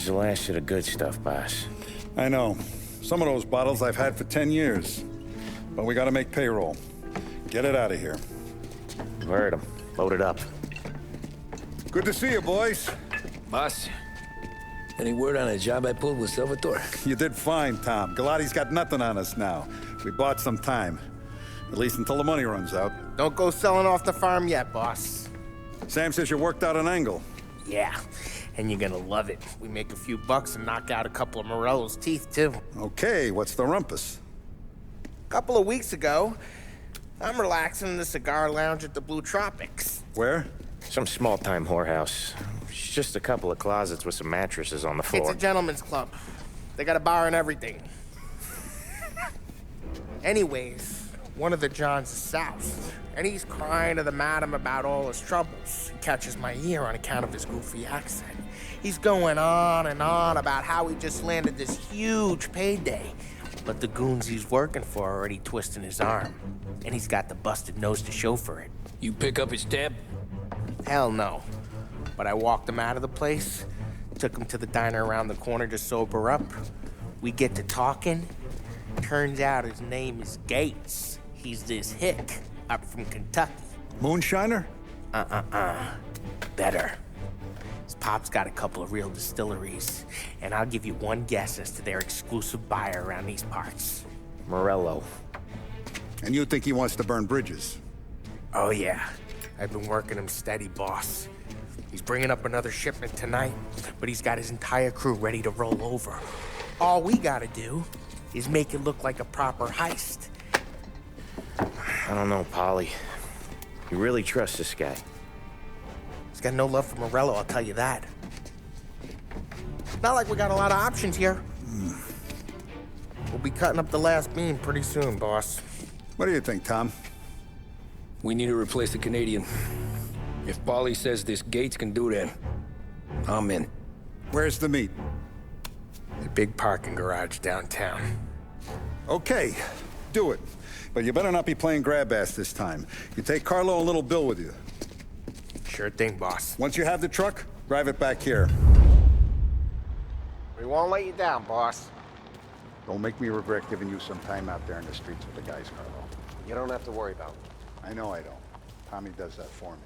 is the last of the good stuff, boss. I know. Some of those bottles I've had for 10 years. But we gotta make payroll. Get it out of here. Heard him. Load it up. Good to see you, boys. Boss, any word on a job I pulled with Salvatore? You did fine, Tom. Galati's got nothing on us now. We bought some time. At least until the money runs out. Don't go selling off the farm yet, boss. Sam says you worked out an angle. Yeah, and you're gonna love it. We make a few bucks and knock out a couple of Morello's teeth, too. Okay, what's the rumpus? A couple of weeks ago, I'm relaxing in the cigar lounge at the Blue Tropics. Where? Some small-time whorehouse. It's just a couple of closets with some mattresses on the floor. It's a gentleman's club. They got a bar and everything. Anyways, one of the Johns is south, and he's crying to the madam about all his troubles. He catches my ear on account of his goofy accent. He's going on and on about how he just landed this huge payday, but the goons he's working for are already twisting his arm, and he's got the busted nose to show for it. You pick up his tab? Hell no. But I walked him out of the place, took him to the diner around the corner to sober up. We get to talking. Turns out his name is Gates. He's this hick up from Kentucky. Moonshiner? Better. His pop's got a couple of real distilleries, and I'll give you one guess as to their exclusive buyer around these parts. Morello. And you think he wants to burn bridges? Oh yeah. I've been working him steady, boss. He's bringing up another shipment tonight, but he's got his entire crew ready to roll over. All we gotta do is make it look like a proper heist. I don't know, Polly. You really trust this guy? He's got no love for Morello, I'll tell you that. Not like we got a lot of options here. We'll be cutting up the last beam pretty soon, boss. What do you think, Tom? We need to replace the Canadian. If Polly says this Gates can do that, I'm in. Where's the meet? The big parking garage downtown. Okay, do it. But you better not be playing grab ass this time. You take Carlo and Little Bill with you. Sure thing, boss. Once you have the truck, drive it back here. We won't let you down, boss. Don't make me regret giving you some time out there in the streets with the guys, Carlo. You don't have to worry about it. I know I don't. Tommy does that for me.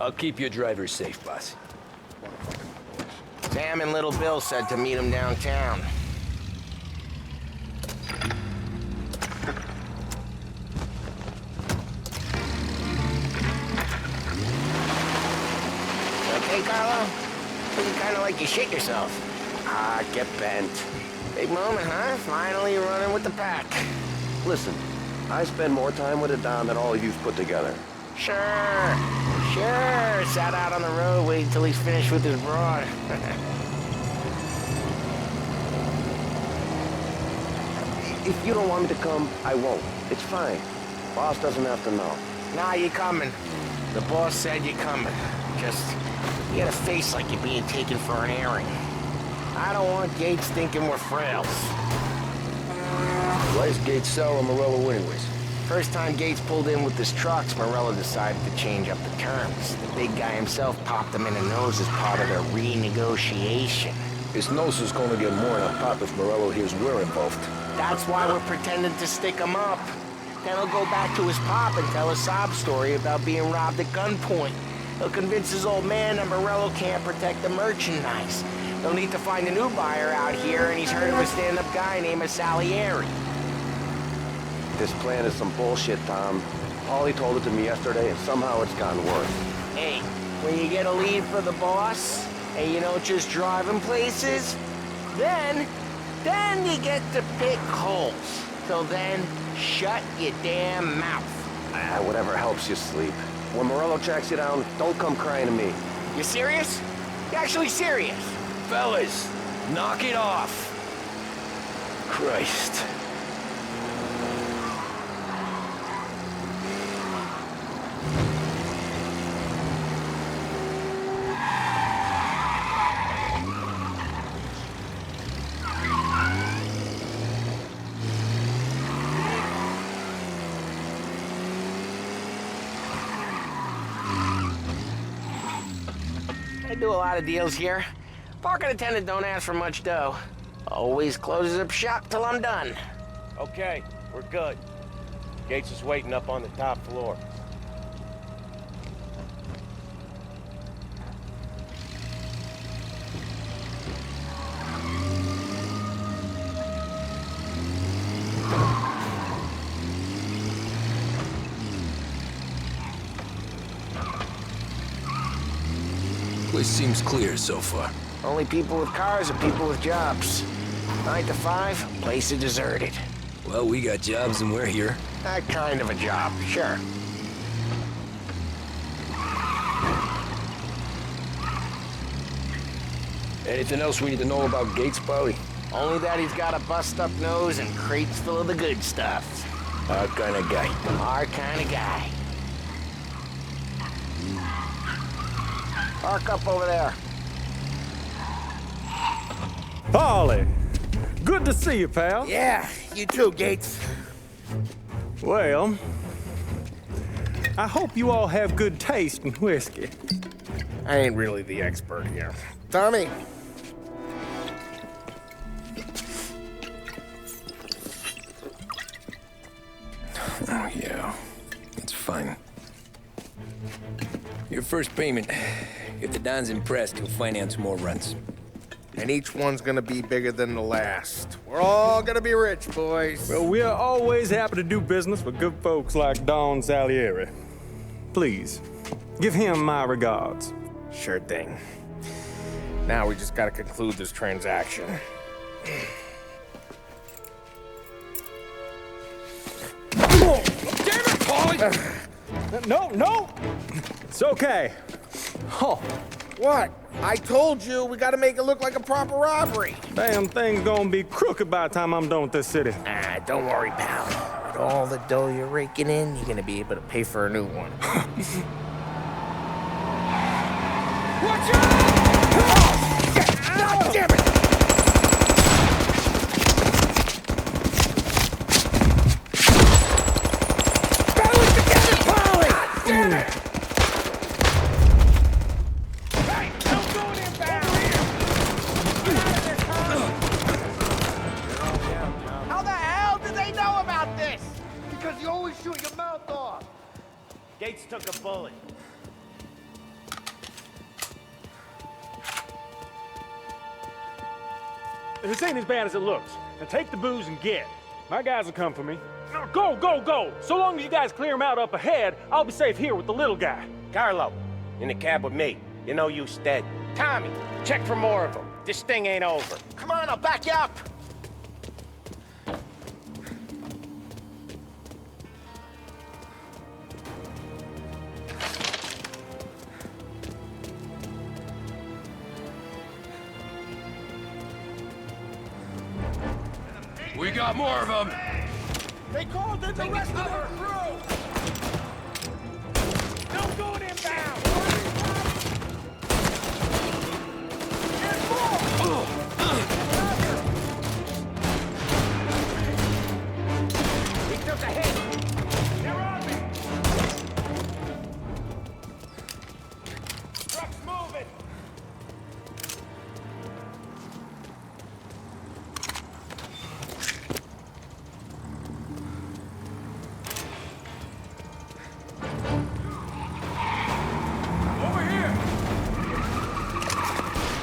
I'll keep your driver safe, boss. Sam and Little Bill said to meet him downtown. Okay, Carlo? Looking kind of like you shit yourself. Ah, get bent. Big moment, huh? Finally you're running with the pack. Listen, I spend more time with a Don than all of you've put together. Sure. Sat out on the road waiting till he's finished with his broad. If you don't want me to come, I won't. It's fine. Boss doesn't have to know. Nah, you coming. The boss said you're coming. Just, you got a face like you're being taken for an airing. I don't want Gates thinking we're frails. Why is Gates sour on Morello anyways? First time Gates pulled in with his trucks, Morello decided to change up the terms. The big guy himself popped him in the nose as part of their renegotiation. His nose is gonna get more in a pop if Morello hears we're involved. That's why we're pretending to stick him up. Then he'll go back to his pop and tell a sob story about being robbed at gunpoint. He'll convince his old man that Morello can't protect the merchandise. They'll need to find a new buyer out here, and he's heard of a stand-up guy named Salieri. This plan is some bullshit, Tom. Paulie told it to me yesterday, and somehow it's gotten worse. Hey, when you get a lead for the boss, and you don't just drive him places, then you get to pick holes. Till then, shut your damn mouth. Whatever helps you sleep. When Morello tracks you down, don't come crying to me. You serious? You actually serious? Fellas, knock it off. Christ. I do a lot of deals here. Parking attendant don't ask for much dough. Always closes up shop till I'm done. Okay, we're good. Gates is waiting up on the top floor. Place seems clear so far. Only people with cars are people with jobs. 9 to 5, place is deserted. Well, we got jobs and we're here. That kind of a job, sure. Anything else we need to know about Gates, Polly? Only that he's got a bust-up nose and crates full of the good stuff. Our kind of guy. Our kind of guy. Park up over there. Polly, good to see you, pal. Yeah, you too, Gates. Well, I hope you all have good taste in whiskey. I ain't really the expert here. Tommy. Oh, yeah. It's fine. Your first payment. If the Don's impressed, he'll finance more runs. And each one's gonna be bigger than the last. We're all gonna be rich, boys. Well, we're always happy to do business with good folks like Don Salieri. Please, give him my regards. Sure thing. Now we just gotta conclude this transaction. Damn it, Polly! No! It's okay. Oh, What? I told you we gotta make it look like a proper robbery. damn thing's gonna be crooked by the time I'm done with this city. Ah, don't worry, pal. With all the dough you're raking in, you're gonna be able to pay for a new one. Watch out! God damn it! Balance together, Polly! God damn it! Hey, don't go in there, How the hell did they know about this? Because you always shoot your mouth off. Gates took a bullet. This ain't as bad as it looks. Now take the booze and get. My guys will come for me. Now go! So long as you guys clear him out up ahead, I'll be safe here with the little guy. Carlo, in the cab with me. You know you stead. Tommy, check for more of them. This thing ain't over. Come on, I'll back you up. We got more of them! They called in the rest of their crew! No going inbound! There's more! He took a hit! They're on me! Truck's moving!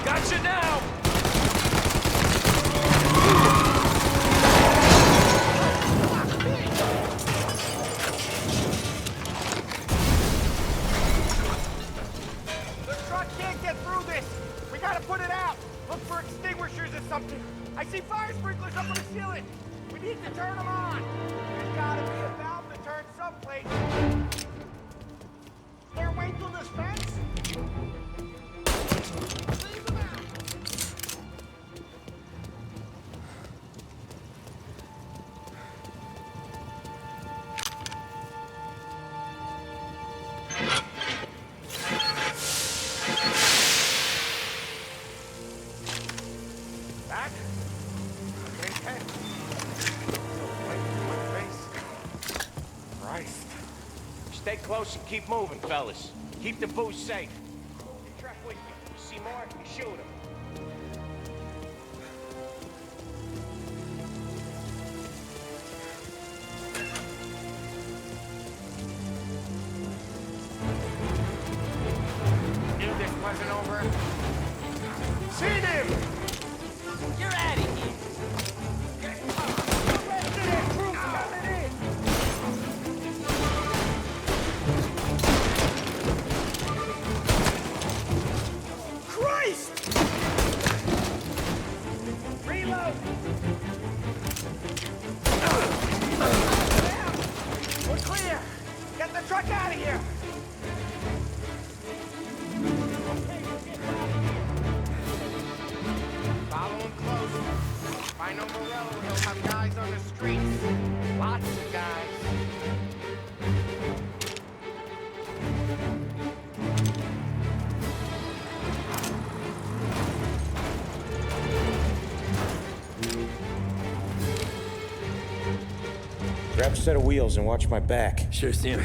Gotcha now! The truck can't get through this! We gotta put it out! Look for extinguishers or something! I see fire sprinklers up on the ceiling! We need to turn them on! There's gotta be a valve to turn someplace! Is there a way through this fence? Leave them out! Back? Very tense. Right in my face. Christ. Stay close and keep moving, fellas. Keep the booze safe. You track with me. You see more, you shoot him. buzzing over. Seen him! You're out of here. Christ! Reload! We're clear. Get the truck out of here. Follow him close. If I know Morello, he'll have guys on the streets. Lots of guys. Grab a set of wheels and watch my back. Sure, Sam.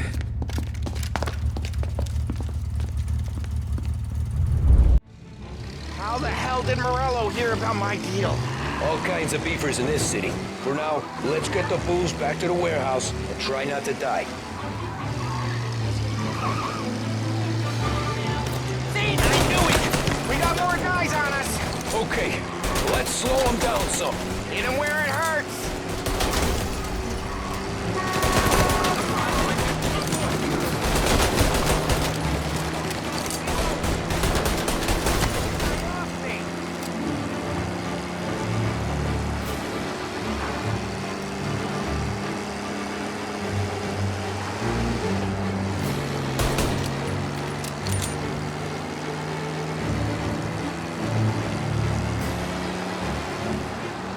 How the hell did Morello hear about my deal? All kinds of beefers in this city. For now, let's get the booze back to the warehouse and try not to die. See, I knew it. We got more guys on us. Okay, let's slow them down some. Hit him where it hurts.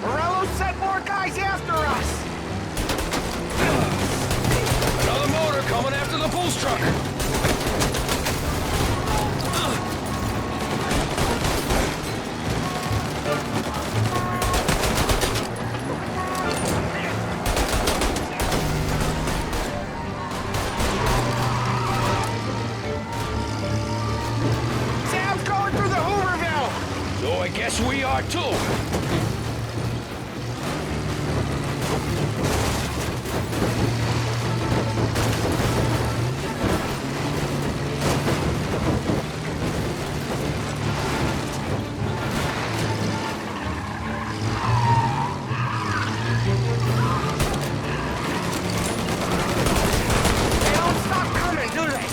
Morello sent more guys after us. Another motor coming after the booze truck. Sam's going through the Hooverville. So I guess we are too. They don't stop coming, do they?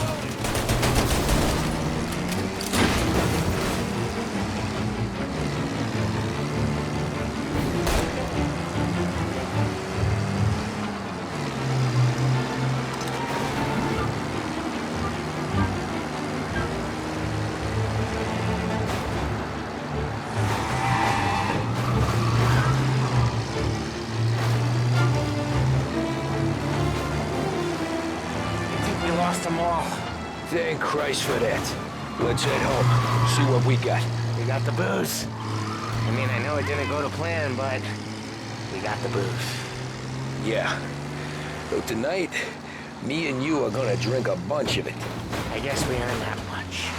I think we lost them all. Thank Christ for that. Let's head home, see what we got. We got the booze. I mean, I know it didn't go to plan, but we got the booze. Yeah. So tonight, me and you are gonna drink a bunch of it. I guess we earned that much.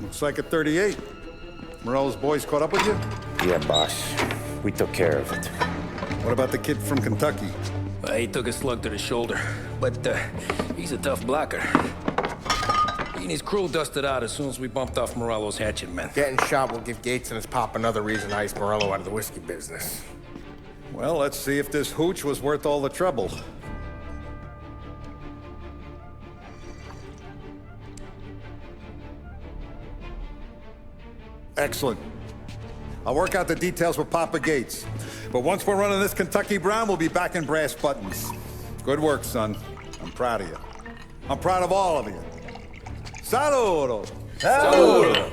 Looks like a 38. Morello's boys caught up with you? Yeah, boss. We took care of it. What about the kid from Kentucky? He took a slug to the shoulder, but he's a tough blocker. He and his crew dusted out as soon as we bumped off Morello's hatchet men. Getting shot will give Gates and his pop another reason to ice Morello out of the whiskey business. Well, let's see if this hooch was worth all the trouble. Excellent. I'll work out the details with Papa Gates. But once we're running this Kentucky Brown, we'll be back in brass buttons. Good work, son. I'm proud of you. I'm proud of all of you. Saludo! Saludo!